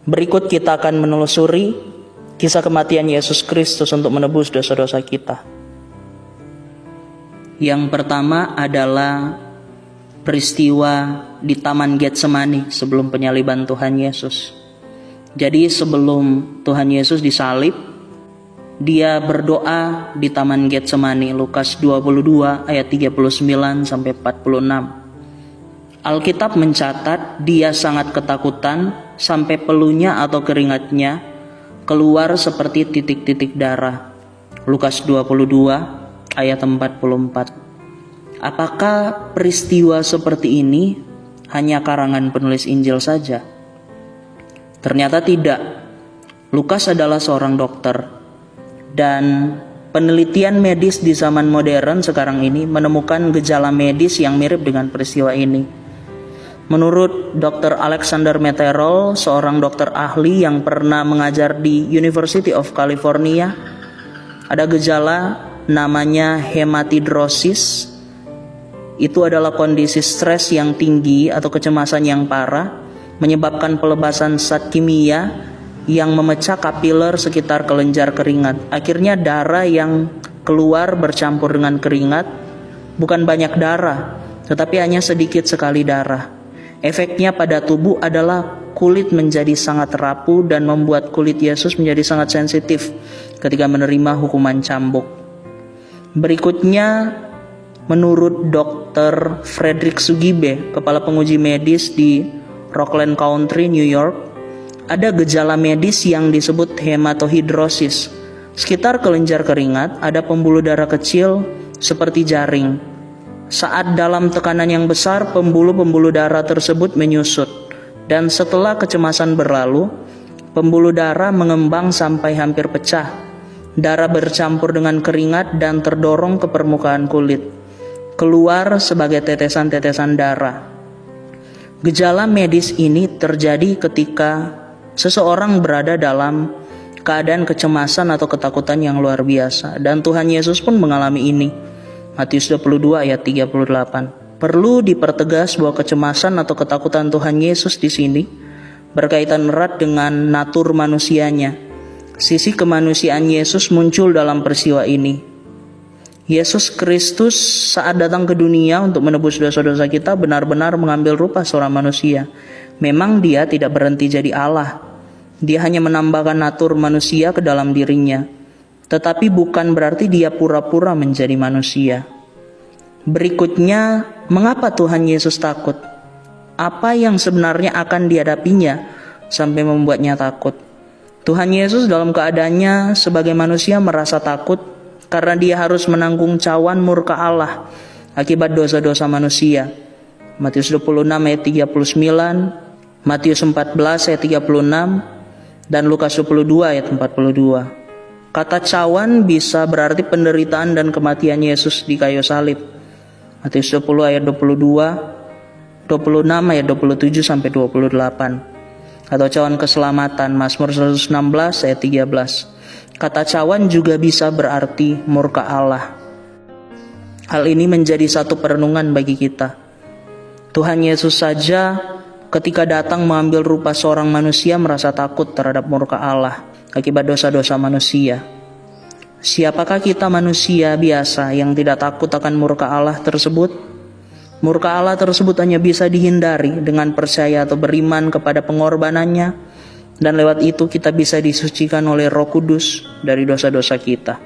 Berikut kita akan menelusuri kisah kematian Yesus Kristus untuk menebus dosa-dosa kita. Yang pertama adalah peristiwa di Taman Getsemani sebelum penyaliban Tuhan Yesus. Jadi sebelum Tuhan Yesus disalib, dia berdoa di Taman Getsemani, Lukas 22 ayat 39 sampai 46. Alkitab mencatat dia sangat ketakutan sampai peluhnya atau keringatnya keluar seperti titik-titik darah. Lukas 22 ayat 44. Apakah peristiwa seperti ini hanya karangan penulis Injil saja? Ternyata tidak. Lukas adalah seorang dokter, dan penelitian medis di zaman modern sekarang ini menemukan gejala medis yang mirip dengan peristiwa ini. Menurut Dr. Alexander Metterol, seorang dokter ahli yang pernah mengajar di University of California, ada gejala namanya hematidrosis. Itu adalah kondisi stres yang tinggi atau kecemasan yang parah, menyebabkan pelepasan zat kimia yang memecah kapiler sekitar kelenjar keringat. Akhirnya darah yang keluar bercampur dengan keringat, bukan banyak darah, tetapi hanya sedikit sekali darah. Efeknya pada tubuh adalah kulit menjadi sangat rapuh dan membuat kulit Yesus menjadi sangat sensitif ketika menerima hukuman cambuk. Berikutnya, menurut Dr. Frederick Sugibe, kepala penguji medis di Rockland County, New York, ada gejala medis yang disebut hematohidrosis. Sekitar kelenjar keringat ada pembuluh darah kecil seperti jaring. Saat dalam tekanan yang besar, pembuluh-pembuluh darah tersebut menyusut, dan setelah kecemasan berlalu, pembuluh darah mengembang sampai hampir pecah. Darah bercampur dengan keringat dan terdorong ke permukaan kulit, keluar sebagai tetesan-tetesan darah. Gejala medis ini terjadi ketika seseorang berada dalam keadaan kecemasan atau ketakutan yang luar biasa, dan Tuhan Yesus pun mengalami ini. Matius 22 ayat 38. Perlu dipertegas bahwa kecemasan atau ketakutan Tuhan Yesus di sini berkaitan erat dengan natur manusianya. Sisi kemanusiaan Yesus muncul dalam peristiwa ini. Yesus Kristus saat datang ke dunia untuk menebus dosa-dosa kita benar-benar mengambil rupa seorang manusia. Memang dia tidak berhenti jadi Allah. Dia hanya menambahkan natur manusia ke dalam dirinya. Tetapi bukan berarti dia pura-pura menjadi manusia. Berikutnya, mengapa Tuhan Yesus takut? Apa yang sebenarnya akan dihadapinya sampai membuatnya takut? Tuhan Yesus dalam keadaannya sebagai manusia merasa takut karena dia harus menanggung cawan murka Allah akibat dosa-dosa manusia. Matius 26 ayat 39, Matius 14 ayat 36, dan Lukas 22 ayat 42. Kata cawan bisa berarti penderitaan dan kematian Yesus di kayu salib. Matius 20 ayat 22, 26 ayat 27 sampai 28. Atau cawan keselamatan, Mazmur 116 ayat 13. Kata cawan juga bisa berarti murka Allah. Hal ini menjadi satu perenungan bagi kita. Tuhan Yesus saja ketika datang mengambil rupa seorang manusia merasa takut terhadap murka Allah akibat dosa-dosa manusia. Siapakah kita manusia biasa yang tidak takut akan murka Allah tersebut? Murka Allah tersebut hanya bisa dihindari dengan percaya atau beriman kepada pengorbanannya, dan lewat itu kita bisa disucikan oleh Roh Kudus dari dosa-dosa kita.